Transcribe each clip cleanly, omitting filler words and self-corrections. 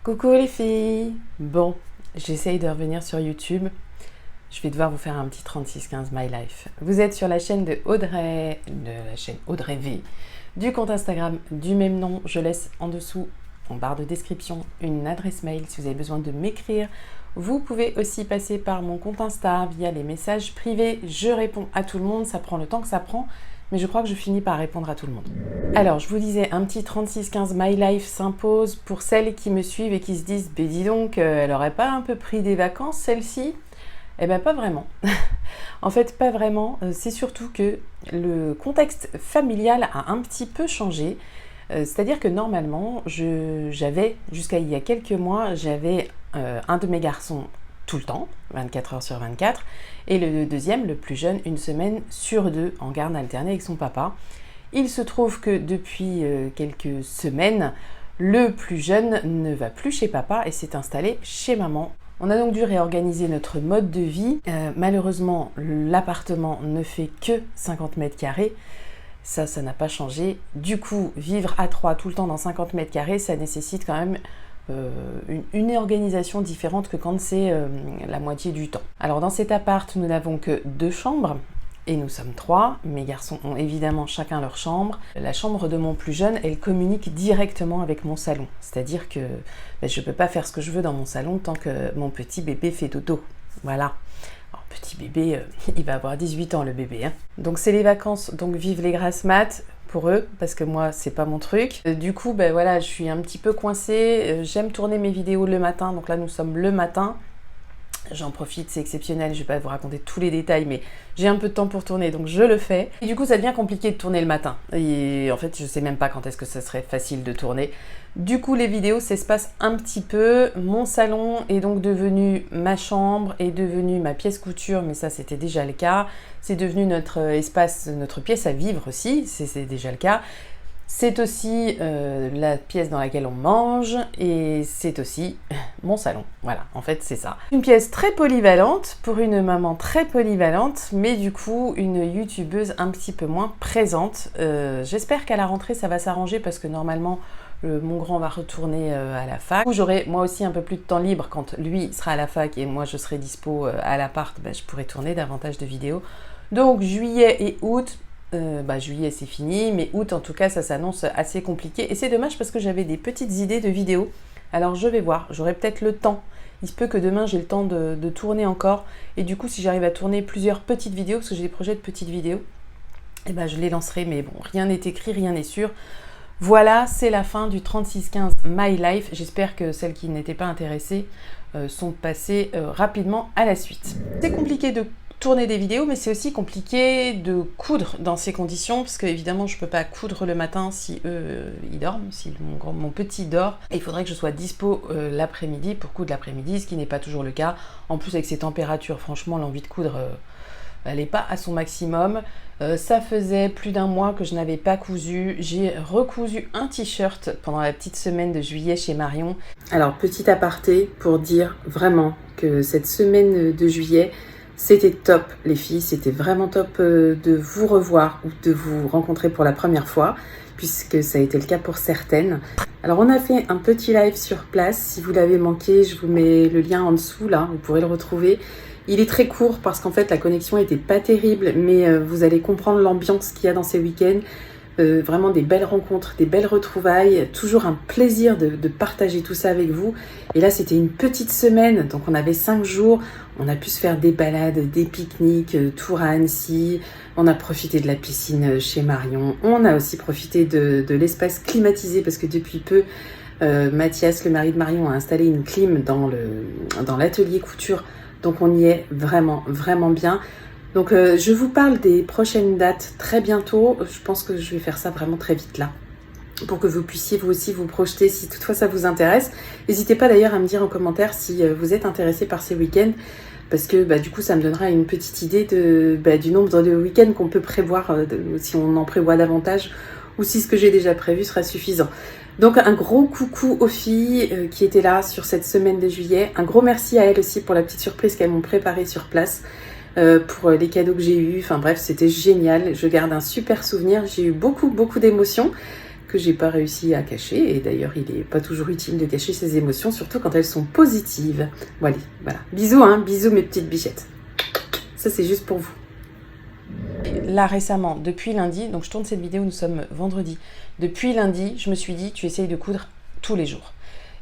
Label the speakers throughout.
Speaker 1: Coucou les filles. Bon, j'essaye de revenir sur YouTube. Je vais devoir vous faire un petit 3615 My Life. Vous êtes sur la chaîne de Audrey V, du compte Instagram du même nom. Je laisse en dessous, en barre de description, une adresse mail si vous avez besoin de m'écrire. Vous pouvez aussi passer par mon compte Insta via les messages privés. Je réponds à tout le monde, ça prend le temps que ça prend, mais je crois que je finis par répondre à tout le monde. Alors, je vous disais, un petit 3615 My Life s'impose pour celles qui me suivent et qui se disent « Ben dis donc, elle aurait pas un peu pris des vacances, celle-ci » Eh bien, pas vraiment. En fait, pas vraiment. C'est surtout que le contexte familial a un petit peu changé. C'est-à-dire que normalement, j'avais, jusqu'à il y a quelques mois, j'avais un de mes garçons tout le temps, 24 heures sur 24, et le deuxième, le plus jeune, une semaine sur deux, en garde alternée avec son papa. Il se trouve que depuis quelques semaines, le plus jeune ne va plus chez papa et s'est installé chez maman. On a donc dû réorganiser notre mode de vie. Malheureusement, l'appartement ne fait que 50 mètres carrés. Ça n'a pas changé. Du coup, vivre à 3 tout le temps dans 50 mètres carrés, ça nécessite quand même une organisation différente que quand c'est la moitié du temps. Alors dans cet appart, nous n'avons que 2 chambres. Et nous sommes 3, mes garçons ont évidemment chacun leur chambre. La chambre de mon plus jeune, elle communique directement avec mon salon. C'est-à-dire que je ne peux pas faire ce que je veux dans mon salon tant que mon petit bébé fait dodo. Voilà. Alors, petit bébé, il va avoir 18 ans le bébé. Hein. Donc c'est les vacances, donc vive les grasses mat pour eux, parce que moi, c'est pas mon truc. Du coup, voilà, je suis un petit peu coincée. J'aime tourner mes vidéos le matin, donc là nous sommes le matin. J'en profite, c'est exceptionnel, je vais pas vous raconter tous les détails, mais j'ai un peu de temps pour tourner, donc je le fais. Et du coup, ça devient compliqué de tourner le matin. Et en fait, je sais même pas quand est-ce que ça serait facile de tourner. Du coup, les vidéos s'espacent un petit peu. Mon salon est donc devenu ma chambre, est devenu ma pièce couture, mais ça, c'était déjà le cas. C'est devenu notre espace, notre pièce à vivre aussi, c'est déjà le cas. C'est aussi la pièce dans laquelle on mange et c'est aussi mon salon. Voilà, en fait, c'est ça. Une pièce très polyvalente pour une maman très polyvalente, mais du coup, une youtubeuse un petit peu moins présente. J'espère qu'à la rentrée, ça va s'arranger parce que normalement, mon grand va retourner à la fac. J'aurai moi aussi un peu plus de temps libre quand lui sera à la fac et moi je serai dispo à l'appart. Je pourrai tourner davantage de vidéos. Donc, juillet et août. Juillet c'est fini, mais août en tout cas ça s'annonce assez compliqué et c'est dommage parce que j'avais des petites idées de vidéos. Alors je vais voir, j'aurai peut-être le temps. Il se peut que demain j'ai le temps de tourner encore et du coup si j'arrive à tourner plusieurs petites vidéos, parce que j'ai des projets de petites vidéos, je les lancerai, mais bon, rien n'est écrit, rien n'est sûr. Voilà, c'est la fin du 3615 My Life. J'espère que celles qui n'étaient pas intéressées sont passées rapidement à la suite. C'est compliqué de tourner des vidéos, mais c'est aussi compliqué de coudre dans ces conditions, parce que évidemment je peux pas coudre le matin si eux ils dorment, si mon petit dort, et il faudrait que je sois dispo l'après-midi pour coudre l'après-midi, ce qui n'est pas toujours le cas. En plus avec ces températures, franchement l'envie de coudre elle n'est pas à son maximum. Ça faisait plus d'1 mois que je n'avais pas cousu. J'ai recousu un t-shirt pendant la petite semaine de juillet chez Marion. Alors petit aparté pour dire vraiment que cette semaine de juillet, c'était top les filles, c'était vraiment top de vous revoir ou de vous rencontrer pour la première fois, puisque ça a été le cas pour certaines. Alors on a fait un petit live sur place, si vous l'avez manqué, je vous mets le lien en dessous là, vous pourrez le retrouver. Il est très court parce qu'en fait la connexion était pas terrible, mais vous allez comprendre l'ambiance qu'il y a dans ces week-ends. Vraiment des belles rencontres, des belles retrouvailles, toujours un plaisir de partager tout ça avec vous. Et là c'était une petite semaine, donc on avait 5 jours, on a pu se faire des balades, des pique-niques, tour à Annecy, on a profité de la piscine chez Marion, on a aussi profité de l'espace climatisé parce que depuis peu, Mathias, le mari de Marion, a installé une clim dans l'atelier couture, donc on y est vraiment, vraiment bien. Donc je vous parle des prochaines dates très bientôt. Je pense que je vais faire ça vraiment très vite là, pour que vous puissiez vous aussi vous projeter si toutefois ça vous intéresse. N'hésitez pas d'ailleurs à me dire en commentaire si vous êtes intéressé par ces week-ends, parce que du coup ça me donnera une petite idée du nombre de week-ends qu'on peut prévoir, si on en prévoit davantage, ou si ce que j'ai déjà prévu sera suffisant. Donc un gros coucou aux filles qui étaient là sur cette semaine de juillet. Un gros merci à elles aussi pour la petite surprise qu'elles m'ont préparée sur place. Pour les cadeaux que j'ai eus, enfin bref, c'était génial. Je garde un super souvenir, j'ai eu beaucoup d'émotions. que j'ai pas réussi à cacher. Et d'ailleurs, il n'est pas toujours utile de cacher ses émotions, surtout quand elles sont positives. Bon, allez, voilà. Bisous, hein, bisous mes petites bichettes. Ça, c'est juste pour vous. Là, récemment, depuis lundi, donc je tourne cette vidéo, nous sommes vendredi. Depuis lundi, je me suis dit, tu essayes de coudre tous les jours.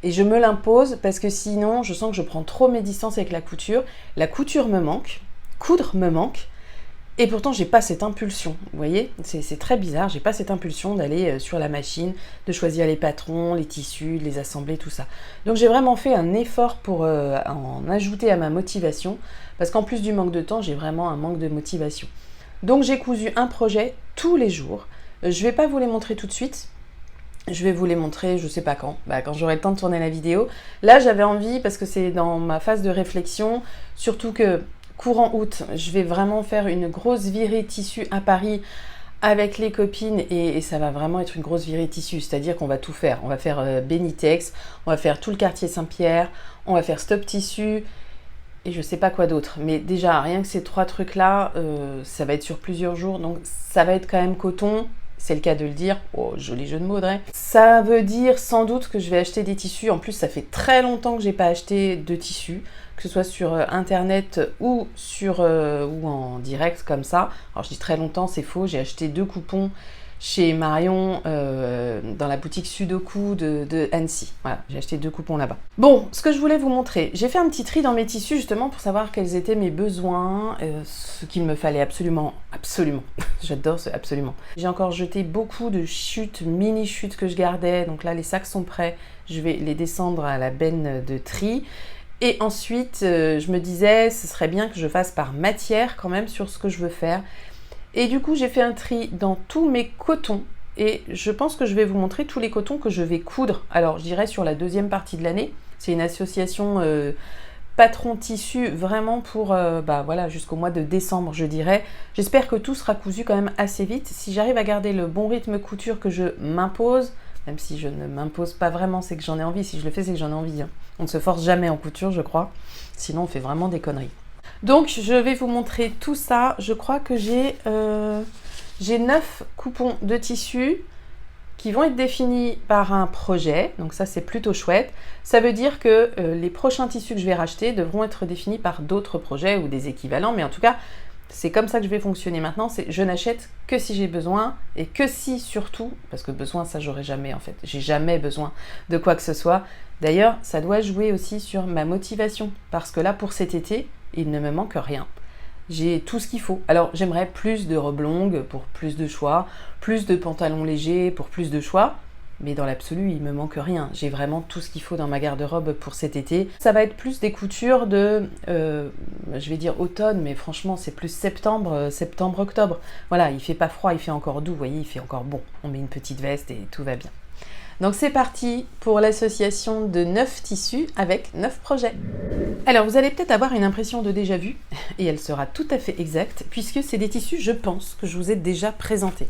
Speaker 1: Et je me l'impose parce que sinon, je sens que je prends trop mes distances avec la couture. La couture me manque, coudre me manque. Et pourtant, j'ai pas cette impulsion, vous voyez, c'est très bizarre, j'ai pas cette impulsion d'aller sur la machine, de choisir les patrons, les tissus, de les assembler, tout ça. Donc j'ai vraiment fait un effort pour en ajouter à ma motivation, parce qu'en plus du manque de temps, j'ai vraiment un manque de motivation. Donc j'ai cousu un projet tous les jours. Je vais pas vous les montrer tout de suite, je vais vous les montrer, je sais pas quand, quand j'aurai le temps de tourner la vidéo. Là, j'avais envie, parce que c'est dans ma phase de réflexion, surtout que courant août, je vais vraiment faire une grosse virée tissu à Paris avec les copines et ça va vraiment être une grosse virée tissu, c'est-à-dire qu'on va tout faire. On va faire Benitex, on va faire tout le quartier Saint-Pierre, on va faire Stop Tissu et je sais pas quoi d'autre. Mais déjà, rien que ces 3 trucs-là, ça va être sur plusieurs jours, donc ça va être quand même coton. C'est le cas de le dire. Oh, joli jeu de mots, Audrey. Ça veut dire sans doute que je vais acheter des tissus. En plus, ça fait très longtemps que j'ai pas acheté de tissus, que ce soit sur internet ou ou en direct comme ça. Alors je dis très longtemps, c'est faux. J'ai acheté 2 coupons chez Marion dans la boutique Sudoku de Annecy. Voilà, j'ai acheté 2 coupons là-bas. Bon, ce que je voulais vous montrer, j'ai fait un petit tri dans mes tissus justement pour savoir quels étaient mes besoins, ce qu'il me fallait absolument, j'adore ce absolument. J'ai encore jeté beaucoup de chutes, mini chutes que je gardais, donc là les sacs sont prêts, je vais les descendre à la benne de tri. Et ensuite, je me disais, ce serait bien que je fasse par matière quand même sur ce que je veux faire. Et du coup, j'ai fait un tri dans tous mes cotons et je pense que je vais vous montrer tous les cotons que je vais coudre. Alors, je dirais sur la deuxième partie de l'année. C'est une association patron tissu vraiment pour voilà, jusqu'au mois de décembre, je dirais. J'espère que tout sera cousu quand même assez vite. Si j'arrive à garder le bon rythme couture que je m'impose, même si je ne m'impose pas vraiment, c'est que j'en ai envie. Si je le fais, c'est que j'en ai envie. Hein. On ne se force jamais en couture, je crois. Sinon, on fait vraiment des conneries. Donc, je vais vous montrer tout ça. Je crois que j'ai 9 coupons de tissu qui vont être définis par un projet. Donc ça, c'est plutôt chouette. Ça veut dire que les prochains tissus que je vais racheter devront être définis par d'autres projets ou des équivalents. Mais en tout cas, c'est comme ça que je vais fonctionner maintenant. C'est je n'achète que si j'ai besoin et que si surtout, parce que besoin, ça, j'aurai jamais en fait. J'ai jamais besoin de quoi que ce soit. D'ailleurs, ça doit jouer aussi sur ma motivation. Parce que là, pour cet été, il ne me manque rien. J'ai tout ce qu'il faut. Alors, j'aimerais plus de robes longues pour plus de choix, plus de pantalons légers pour plus de choix, mais dans l'absolu, il me manque rien. J'ai vraiment tout ce qu'il faut dans ma garde-robe pour cet été. Ça va être plus des coutures de, je vais dire automne, mais franchement, c'est plus septembre, octobre. Voilà, il fait pas froid, il fait encore doux, vous voyez, il fait encore bon. On met une petite veste et tout va bien. Donc c'est parti pour l'association de 9 tissus avec 9 projets. Alors vous allez peut-être avoir une impression de déjà vu, et elle sera tout à fait exacte, puisque c'est des tissus, je pense, que je vous ai déjà présentés.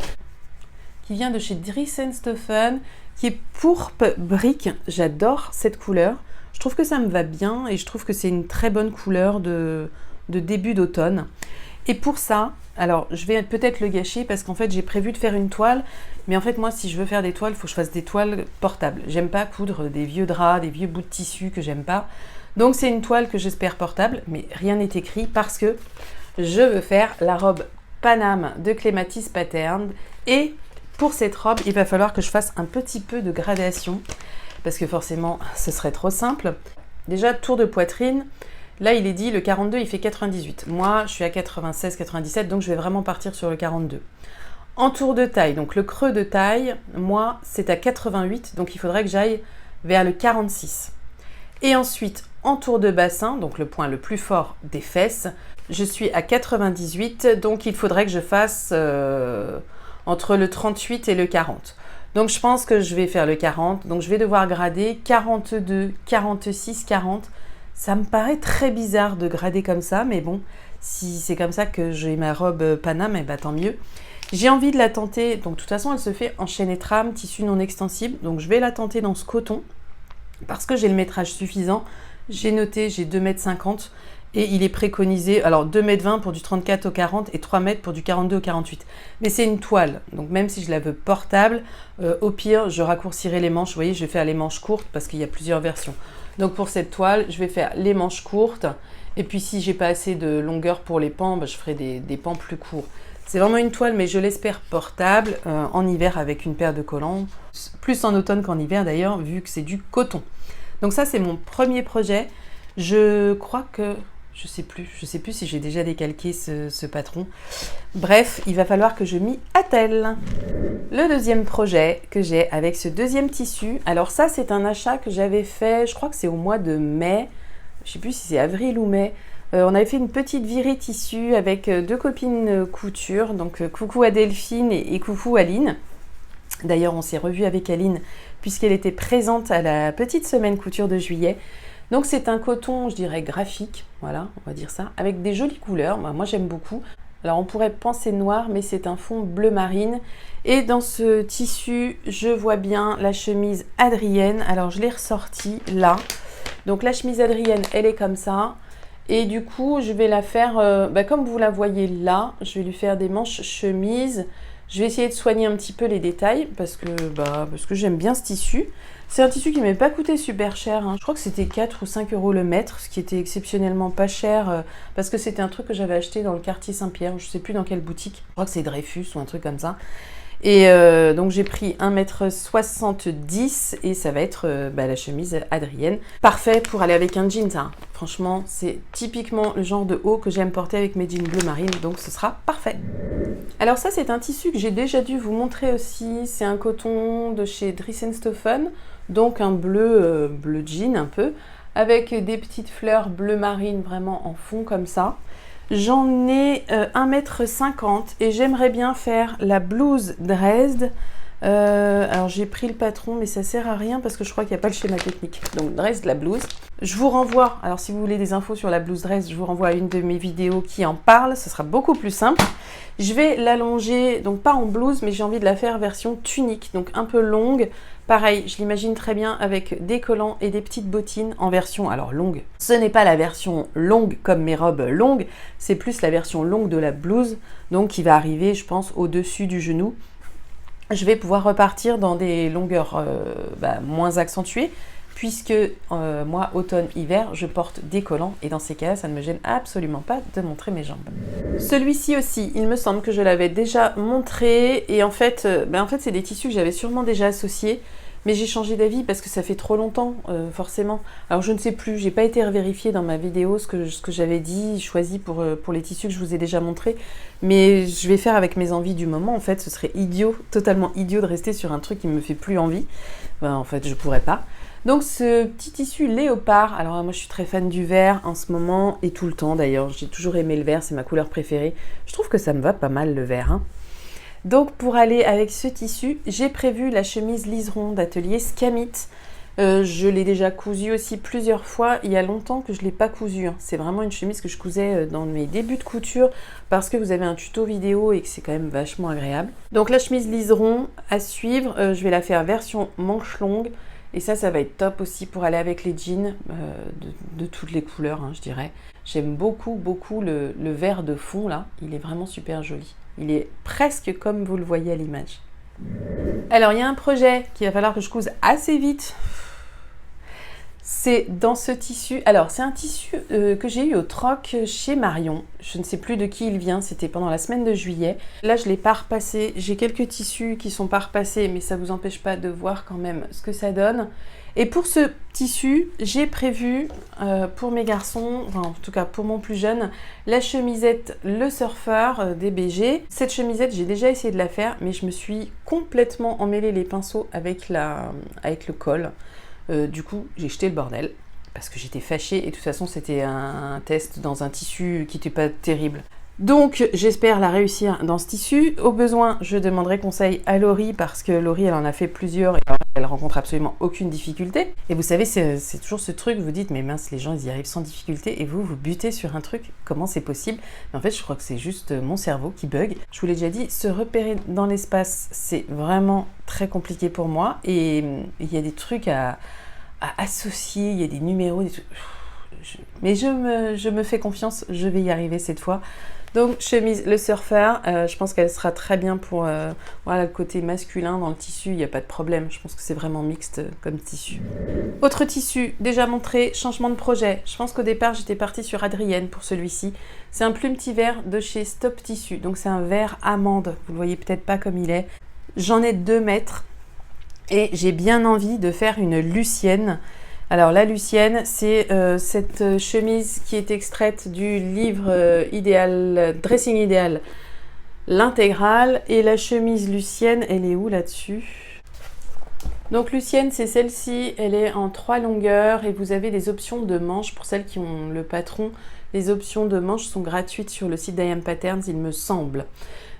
Speaker 1: Qui vient de chez Dries & Stoffen, qui est pourpre brique. J'adore cette couleur. Je trouve que ça me va bien, et je trouve que c'est une très bonne couleur de début d'automne. Et pour ça, alors je vais peut-être le gâcher parce qu'en fait j'ai prévu de faire une toile, mais en fait moi si je veux faire des toiles, il faut que je fasse des toiles portables. J'aime pas coudre des vieux draps, des vieux bouts de tissu que j'aime pas. Donc c'est une toile que j'espère portable, mais rien n'est écrit parce que je veux faire la robe Paname de Clematis Pattern. Et pour cette robe, il va falloir que je fasse un petit peu de gradation parce que forcément ce serait trop simple. Déjà tour de poitrine. Là, il est dit, le 42, il fait 98. Moi, je suis à 96, 97, donc je vais vraiment partir sur le 42. En tour de taille, donc le creux de taille, moi, c'est à 88, donc il faudrait que j'aille vers le 46. Et ensuite, en tour de bassin, donc le point le plus fort des fesses, je suis à 98, donc il faudrait que je fasse entre le 38 et le 40. Donc je pense que je vais faire le 40, donc je vais devoir grader 42, 46, 40. Ça me paraît très bizarre de grader comme ça, mais bon, si c'est comme ça que j'ai ma robe Paname, eh ben, tant mieux. J'ai envie de la tenter, donc de toute façon elle se fait en chaîne et trame, tissu non extensible, donc je vais la tenter dans ce coton, parce que j'ai le métrage suffisant. J'ai noté, j'ai 2,50 m, Et il est préconisé, alors 2,20 m pour du 34 au 40 et 3 mètres pour du 42 au 48. Mais c'est une toile, donc même si je la veux portable, au pire, je raccourcirai les manches. Vous voyez, je vais faire les manches courtes parce qu'il y a plusieurs versions. Donc pour cette toile, je vais faire les manches courtes. Et puis si j'ai pas assez de longueur pour les pans, je ferai des pans plus courts. C'est vraiment une toile, mais je l'espère portable en hiver avec une paire de collants. Plus en automne qu'en hiver d'ailleurs, vu que c'est du coton. Donc ça, c'est mon premier projet. Je crois que... Je sais plus si j'ai déjà décalqué ce patron. Bref, il va falloir que je m'y attelle. Le deuxième projet que j'ai avec ce deuxième tissu, alors ça c'est un achat que j'avais fait, je crois que c'est au mois de mai, je sais plus si c'est avril ou mai. On avait fait une petite virée tissu avec deux copines couture, donc coucou à Delphine et coucou Aline. D'ailleurs, on s'est revu avec Aline puisqu'elle était présente à la petite semaine couture de juillet. Donc c'est un coton, je dirais, graphique, voilà, on va dire ça, avec des jolies couleurs, moi j'aime beaucoup. Alors on pourrait penser noir, mais c'est un fond bleu marine. Et dans ce tissu, je vois bien la chemise Adrienne. Alors je l'ai ressortie là. Donc la chemise Adrienne, elle est comme ça. Et du coup, je vais la faire, comme vous la voyez là, je vais lui faire des manches chemise. Je vais essayer de soigner un petit peu les détails parce que j'aime bien ce tissu. C'est un tissu qui ne m'avait pas coûté super cher, hein. Je crois que c'était 4 ou 5 euros le mètre, ce qui était exceptionnellement pas cher parce que c'était un truc que j'avais acheté dans le quartier Saint-Pierre, je ne sais plus dans quelle boutique. Je crois que c'est Dreyfus ou un truc comme ça. Et donc j'ai pris 1,70 m et ça va être la chemise Adrienne. Parfait pour aller avec un jean, ça. Franchement, c'est typiquement le genre de haut que j'aime porter avec mes jeans bleu marine, donc ce sera parfait. Alors ça, c'est un tissu que j'ai déjà dû vous montrer aussi. C'est un coton de chez Dries & Stoffen, donc un bleu jean un peu, avec des petites fleurs bleu marine vraiment en fond comme ça. J'en ai 1,50 m et j'aimerais bien faire la blouse Dresde. Alors j'ai pris le patron, mais ça sert à rien parce que je crois qu'il n'y a pas le schéma technique. Donc Dresde, la blouse. Je vous renvoie, alors si vous voulez des infos sur la blouse Dresde, je vous renvoie à une de mes vidéos qui en parle. Ce sera beaucoup plus simple. Je vais l'allonger, donc pas en blouse, mais j'ai envie de la faire version tunique, donc un peu longue. Pareil, je l'imagine très bien avec des collants et des petites bottines en version, alors longue. Ce n'est pas la version longue comme mes robes longues, c'est plus la version longue de la blouse, donc qui va arriver, je pense, au-dessus du genou. Je vais pouvoir repartir dans des longueurs moins accentuées, puisque moi, automne-hiver, je porte des collants, et dans ces cas-là, ça ne me gêne absolument pas de montrer mes jambes. Celui-ci aussi, il me semble que je l'avais déjà montré, et en fait c'est des tissus que j'avais sûrement déjà associés, mais j'ai changé d'avis parce que ça fait trop longtemps, forcément. Alors je ne sais plus, j'ai pas été revérifiée dans ma vidéo ce que j'avais dit, choisi pour les tissus que je vous ai déjà montrés, mais je vais faire avec mes envies du moment. En fait, ce serait idiot, totalement idiot de rester sur un truc qui me fait plus envie. En fait, je pourrais pas. Donc ce petit tissu léopard, alors moi je suis très fan du vert en ce moment et tout le temps d'ailleurs, j'ai toujours aimé le vert, c'est ma couleur préférée. Je trouve que ça me va pas mal le vert, hein. Donc pour aller avec ce tissu, j'ai prévu la chemise liseron d'atelier Scamit. Je l'ai déjà cousue aussi plusieurs fois, il y a longtemps que je ne l'ai pas cousue, hein. C'est vraiment une chemise que je cousais dans mes débuts de couture parce que vous avez un tuto vidéo et que c'est quand même vachement agréable. Donc la chemise liseron à suivre, je vais la faire version manche longue. Et ça va être top aussi pour aller avec les jeans de toutes les couleurs, hein, je dirais. J'aime beaucoup le vert de fond là, il est vraiment super joli. Il est presque comme vous le voyez à l'image. Alors il y a un projet qu'il va falloir que je couse assez vite. C'est dans ce tissu. Alors c'est un tissu que j'ai eu au troc chez Marion. Je ne sais plus de qui il vient, c'était pendant la semaine de juillet. Là je l'ai pas repassé. J'ai quelques tissus qui sont pas repassés, mais ça vous empêche pas de voir quand même ce que ça donne. Et pour ce tissu, j'ai prévu pour mes garçons, enfin, en tout cas pour mon plus jeune, la chemisette Le Surfeur des BG. Cette chemisette, j'ai déjà essayé de la faire, mais je me suis complètement emmêlé les pinceaux avec le col. Du coup, j'ai jeté le bordel parce que j'étais fâchée et de toute façon, c'était un test dans un tissu qui n'était pas terrible. Donc, j'espère la réussir dans ce tissu. Au besoin, je demanderai conseil à Laurie parce que Laurie, elle en a fait plusieurs et elle rencontre absolument aucune difficulté. Et vous savez, c'est toujours ce truc, vous dites, mais mince, les gens, ils y arrivent sans difficulté et vous butez sur un truc. Comment c'est possible? Mais en fait, je crois que c'est juste mon cerveau qui bug. Je vous l'ai déjà dit, se repérer dans l'espace, c'est vraiment très compliqué pour moi et il y a des trucs à associer, il y a des numéros, des trucs... Mais je me fais confiance, je vais y arriver cette fois. Donc chemise le surfeur, je pense qu'elle sera très bien pour voilà, le côté masculin dans le tissu, il n'y a pas de problème. Je pense que c'est vraiment mixte comme tissu. Autre tissu, déjà montré, changement de projet. Je pense qu'au départ, j'étais partie sur Adrienne pour celui-ci. C'est un plume petit vert de chez Stop Tissu. Donc c'est un vert amande, vous le voyez peut-être pas comme il est. J'en ai 2 mètres et j'ai bien envie de faire une Lucienne. Alors la Lucienne, c'est cette chemise qui est extraite du livre Dressing Idéal, l'intégrale. Et la chemise Lucienne, elle est où là-dessus? Donc Lucienne, c'est celle-ci, elle est en 3 longueurs et vous avez des options de manches. Pour celles qui ont le patron, les options de manches sont gratuites sur le site d'I Am Patterns, il me semble.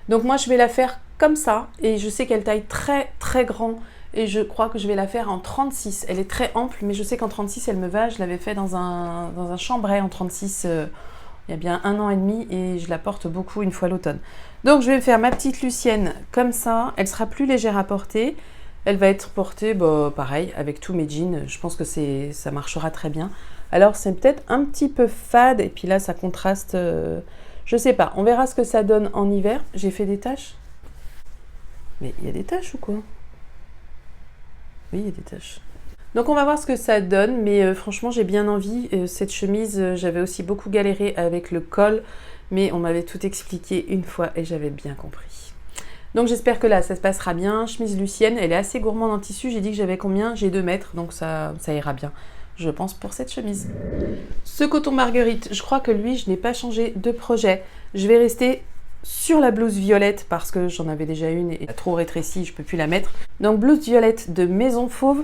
Speaker 1: Donc moi, je vais la faire comme ça et je sais qu'elle taille très très grand. Et je crois que je vais la faire en 36. Elle est très ample, mais je sais qu'en 36, elle me va. Je l'avais fait dans un chambray en 36 il y a bien 1 an et demi et je la porte beaucoup une fois l'automne. Donc, je vais me faire ma petite Lucienne comme ça. Elle sera plus légère à porter. Elle va être portée, pareil, avec tous mes jeans. Je pense que ça marchera très bien. Alors, c'est peut-être un petit peu fade. Et puis là, ça contraste. Je sais pas. On verra ce que ça donne en hiver. J'ai fait des taches. Mais il y a des taches ou quoi ? Oui, il y a des taches. Donc on va voir ce que ça donne, mais franchement j'ai bien envie. Cette chemise, j'avais aussi beaucoup galéré avec le col, mais on m'avait tout expliqué une fois et j'avais bien compris. Donc j'espère que là ça se passera bien. Chemise Lucienne, elle est assez gourmande en tissu. J'ai dit que j'avais combien? J'ai 2 mètres, donc ça ira bien, je pense, pour cette chemise. Ce coton Marguerite, je crois que lui, je n'ai pas changé de projet. Je vais rester sur la blouse violette parce que j'en avais déjà une et elle a trop rétréci, je peux plus la mettre. Donc blouse violette de Maison Fauve.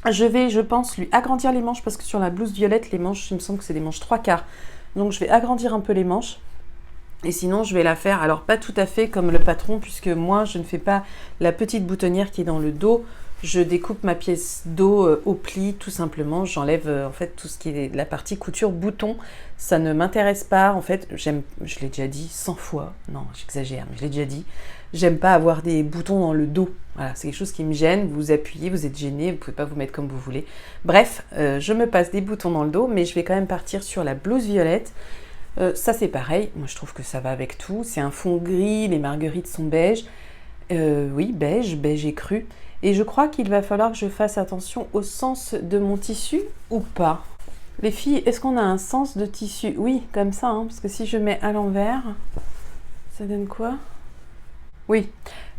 Speaker 1: Je vais, je pense, lui agrandir les manches parce que sur la blouse violette, les manches, il me semble que c'est des manches 3/4. Donc je vais agrandir un peu les manches. Et sinon, je vais la faire, alors pas tout à fait comme le patron, puisque moi, je ne fais pas la petite boutonnière qui est dans le dos. Je découpe ma pièce dos au pli, tout simplement. J'enlève en fait tout ce qui est la partie couture bouton. Ça ne m'intéresse pas. En fait, je l'ai déjà dit 100 fois. Non, j'exagère, mais je l'ai déjà dit. J'aime pas avoir des boutons dans le dos. Voilà, c'est quelque chose qui me gêne. Vous appuyez, vous êtes gêné, vous pouvez pas vous mettre comme vous voulez. Bref, je me passe des boutons dans le dos, mais je vais quand même partir sur la blouse violette. Ça, c'est pareil. Moi, je trouve que ça va avec tout. C'est un fond gris, les marguerites sont beige. Oui, beige écru. Et je crois qu'il va falloir que je fasse attention au sens de mon tissu ou pas. Les filles, est-ce qu'on a un sens de tissu? Oui, comme ça, hein, parce que si je mets à l'envers, ça donne quoi? Oui,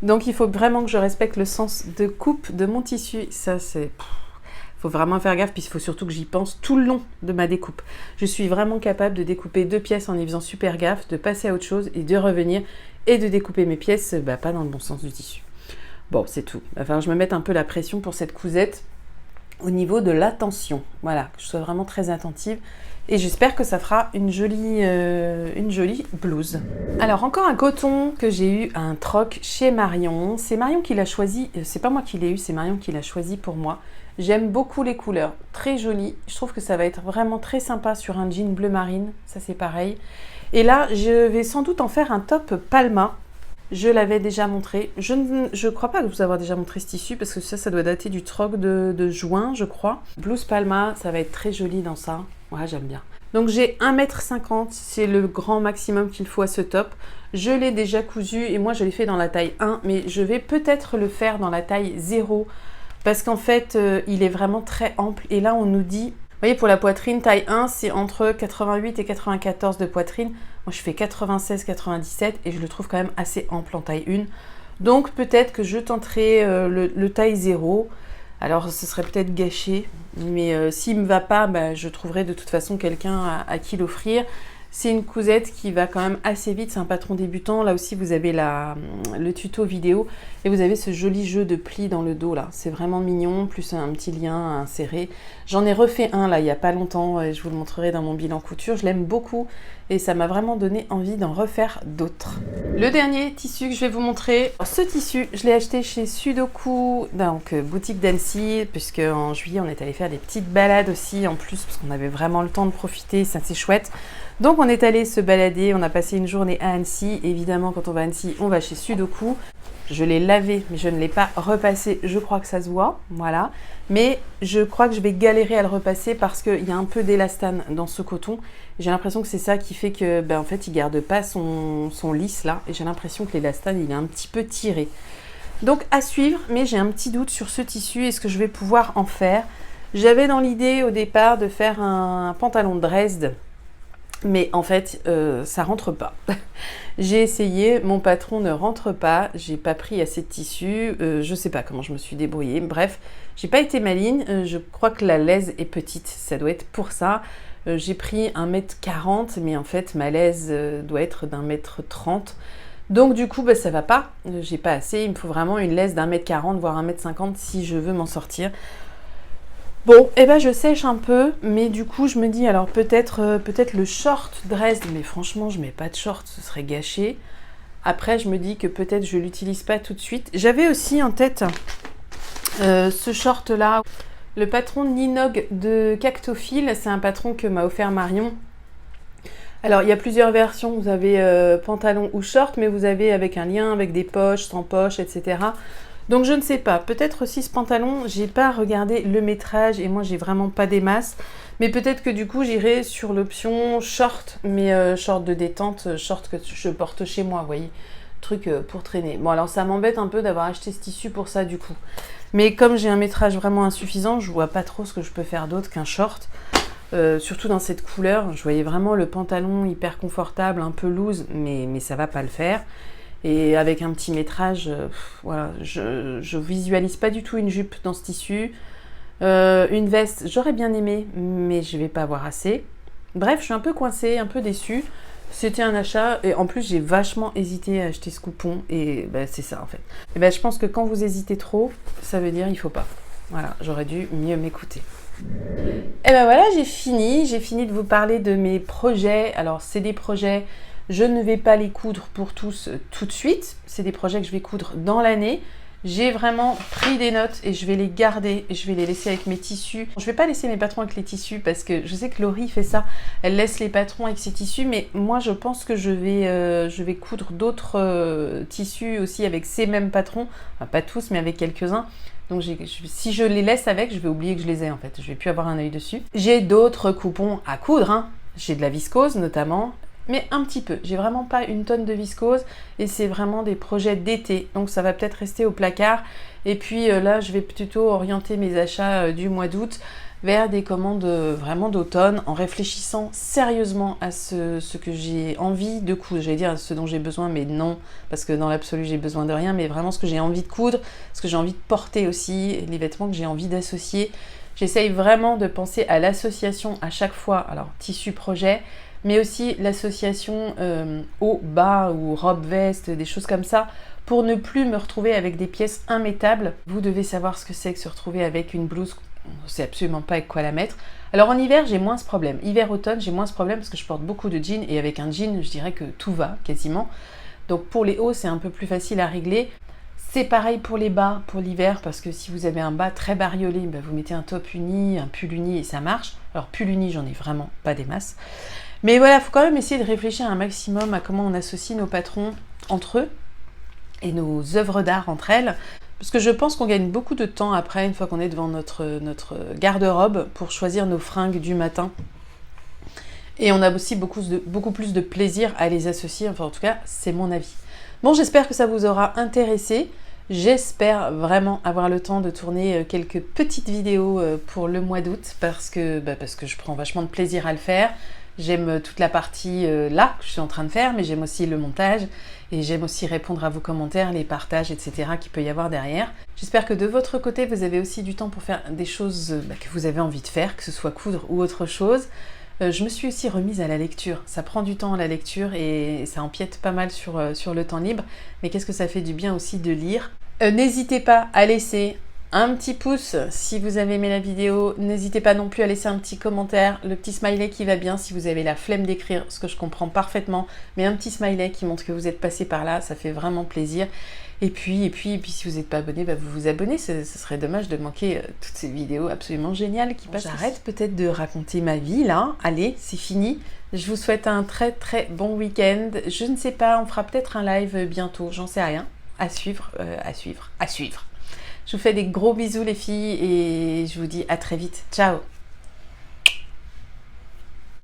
Speaker 1: donc il faut vraiment que je respecte le sens de coupe de mon tissu. Ça, c'est... Il faut vraiment faire gaffe, puis il faut surtout que j'y pense tout le long de ma découpe. Je suis vraiment capable de découper 2 pièces en y faisant super gaffe, de passer à autre chose et de revenir et de découper mes pièces, pas dans le bon sens du tissu. Bon, c'est tout. Il va falloir que je me mette un peu la pression pour cette cousette au niveau de l'attention. Voilà, que je sois vraiment très attentive. Et j'espère que ça fera une jolie blouse. Alors, encore un coton que j'ai eu à un troc chez Marion. C'est Marion qui l'a choisi. C'est pas moi qui l'ai eu, c'est Marion qui l'a choisi pour moi. J'aime beaucoup les couleurs. Très jolies. Je trouve que ça va être vraiment très sympa sur un jean bleu marine. Ça, c'est pareil. Et là, je vais sans doute en faire un top Palma. Je l'avais déjà montré. Je ne crois pas vous avoir déjà montré ce tissu parce que ça doit dater du troc de juin, je crois. Blouse Palma, ça va être très joli dans ça. Ouais, j'aime bien. Donc j'ai 1,50 m, c'est le grand maximum qu'il faut à ce top. Je l'ai déjà cousu et moi je l'ai fait dans la taille 1, mais je vais peut-être le faire dans la taille 0 parce qu'en fait, il est vraiment très ample. Et là, on nous dit... Vous voyez, pour la poitrine, taille 1, c'est entre 88 et 94 de poitrine. Moi, je fais 96-97 et je le trouve quand même assez ample en taille 1. Donc, peut-être que je tenterai le taille 0. Alors, ce serait peut-être gâché, mais s'il ne me va pas, je trouverai de toute façon quelqu'un à qui l'offrir. C'est une cousette qui va quand même assez vite, c'est un patron débutant. Là aussi, vous avez le tuto vidéo et vous avez ce joli jeu de plis dans le dos là. C'est vraiment mignon, plus un petit lien à insérer. J'en ai refait un là, il n'y a pas longtemps et je vous le montrerai dans mon bilan couture. Je l'aime beaucoup et ça m'a vraiment donné envie d'en refaire d'autres. Le dernier tissu que je vais vous montrer, ce tissu, je l'ai acheté chez Sudoku, donc boutique d'Annecy, puisque en juillet, on est allé faire des petites balades aussi en plus, parce qu'on avait vraiment le temps de profiter, ça c'est chouette. Donc on on est allé se balader, on a passé une journée à Annecy. Évidemment, quand on va à Annecy, on va chez Sudoku. Je l'ai lavé, mais je ne l'ai pas repassé. Je crois que ça se voit, voilà. Mais je crois que je vais galérer à le repasser parce qu'il y a un peu d'élastane dans ce coton. J'ai l'impression que c'est ça qui fait que, en fait, il garde pas son lisse là. Et j'ai l'impression que l'élastane, il est un petit peu tiré. Donc à suivre, mais j'ai un petit doute sur ce tissu et ce que je vais pouvoir en faire. J'avais dans l'idée au départ de faire un pantalon de Dresde. Mais en fait, ça rentre pas. J'ai essayé, mon patron ne rentre pas, j'ai pas pris assez de tissu, je sais pas comment je me suis débrouillée. Bref, j'ai pas été maligne, je crois que la laise est petite, ça doit être pour ça. J'ai pris 1m40, mais en fait, ma laise doit être d'1m30. Donc du coup, ça va pas, j'ai pas assez, il me faut vraiment une laise d'1m40, voire 1m50 si je veux m'en sortir. Bon, je sèche un peu, mais du coup, je me dis, alors peut-être le short Dresde, mais franchement, je mets pas de short, ce serait gâché. Après, je me dis que peut-être je l'utilise pas tout de suite. J'avais aussi en tête ce short-là, le patron Ninog de Cactophile, c'est un patron que m'a offert Marion. Alors, il y a plusieurs versions, vous avez pantalon ou short, mais vous avez avec un lien, avec des poches, sans poches, etc. Donc je ne sais pas, peut-être aussi ce pantalon, j'ai pas regardé le métrage et moi j'ai vraiment pas des masses, mais peut-être que du coup j'irai sur l'option short, mais short de détente, short que je porte chez moi, vous voyez, truc pour traîner. Bon alors ça m'embête un peu d'avoir acheté ce tissu pour ça du coup, mais comme j'ai un métrage vraiment insuffisant, je vois pas trop ce que je peux faire d'autre qu'un short, surtout dans cette couleur. Je voyais vraiment le pantalon hyper confortable, un peu loose, mais ça va pas le faire. Et avec un petit métrage, voilà, je visualise pas du tout une jupe dans ce tissu. Une veste, j'aurais bien aimé, mais je vais pas avoir assez. Bref, je suis un peu coincée, un peu déçue. C'était un achat et en plus j'ai vachement hésité à acheter ce coupon et c'est ça en fait. Et je pense que quand vous hésitez trop, ça veut dire il faut pas. Voilà, j'aurais dû mieux m'écouter. Et voilà, j'ai fini de vous parler de mes projets. Alors c'est des projets... Je ne vais pas les coudre pour tous tout de suite. C'est des projets que je vais coudre dans l'année. J'ai vraiment pris des notes et je vais les garder et je vais les laisser avec mes tissus. Je ne vais pas laisser mes patrons avec les tissus parce que je sais que Laurie fait ça. Elle laisse les patrons avec ses tissus, mais moi je pense que je vais coudre d'autres tissus aussi avec ces mêmes patrons. Enfin, pas tous, mais avec quelques-uns. Donc si je les laisse avec, je vais oublier que je les ai en fait. Je vais plus avoir un œil dessus. J'ai d'autres coupons à coudre, hein. J'ai de la viscose notamment. Mais un petit peu, j'ai vraiment pas une tonne de viscose et c'est vraiment des projets d'été, donc ça va peut-être rester au placard. Et puis là, je vais plutôt orienter mes achats du mois d'août vers des commandes vraiment d'automne en réfléchissant sérieusement à ce que j'ai envie de coudre. J'allais dire ce dont j'ai besoin, mais non, parce que dans l'absolu, j'ai besoin de rien, mais vraiment ce que j'ai envie de coudre, ce que j'ai envie de porter aussi, les vêtements que j'ai envie d'associer. J'essaye vraiment de penser à l'association à chaque fois, alors tissu projet, mais aussi l'association haut, bas ou robe-veste, des choses comme ça, pour ne plus me retrouver avec des pièces immettables. Vous devez savoir ce que c'est que se retrouver avec une blouse, on ne sait absolument pas avec quoi la mettre. Alors en hiver, j'ai moins ce problème. Hiver-automne, j'ai moins ce problème parce que je porte beaucoup de jeans et avec un jean, je dirais que tout va quasiment. Donc pour les hauts, c'est un peu plus facile à régler. C'est pareil pour les bas, pour l'hiver, parce que si vous avez un bas très bariolé, vous mettez un top uni, un pull uni et ça marche. Alors pull uni, j'en ai vraiment pas des masses. Mais voilà, il faut quand même essayer de réfléchir un maximum à comment on associe nos patrons entre eux et nos œuvres d'art entre elles. Parce que je pense qu'on gagne beaucoup de temps après, une fois qu'on est devant notre garde-robe, pour choisir nos fringues du matin. Et on a aussi beaucoup plus de plaisir à les associer, enfin en tout cas, c'est mon avis. Bon, j'espère que ça vous aura intéressé. J'espère vraiment avoir le temps de tourner quelques petites vidéos pour le mois d'août parce que je prends vachement de plaisir à le faire. J'aime toute la partie là que je suis en train de faire, mais j'aime aussi le montage et j'aime aussi répondre à vos commentaires, les partages, etc. qu'il peut y avoir derrière. J'espère que de votre côté, vous avez aussi du temps pour faire des choses que vous avez envie de faire, que ce soit coudre ou autre chose. Je me suis aussi remise à la lecture. Ça prend du temps la lecture et ça empiète pas mal sur le temps libre. Mais qu'est-ce que ça fait du bien aussi de lire. N'hésitez pas à laisser un petit pouce si vous avez aimé la vidéo. N'hésitez pas non plus à laisser un petit commentaire, le petit smiley qui va bien si vous avez la flemme d'écrire, ce que je comprends parfaitement. Mais un petit smiley qui montre que vous êtes passé par là, ça fait vraiment plaisir. Et puis si vous n'êtes pas abonné, vous vous abonnez. Ce serait dommage de manquer toutes ces vidéos absolument géniales qui passent. J'arrête peut-être de raconter ma vie là. Allez, c'est fini. Je vous souhaite un très très bon week-end. Je ne sais pas, on fera peut-être un live bientôt, j'en sais rien. À suivre, à suivre, à suivre. Je vous fais des gros bisous les filles et je vous dis à très vite. Ciao!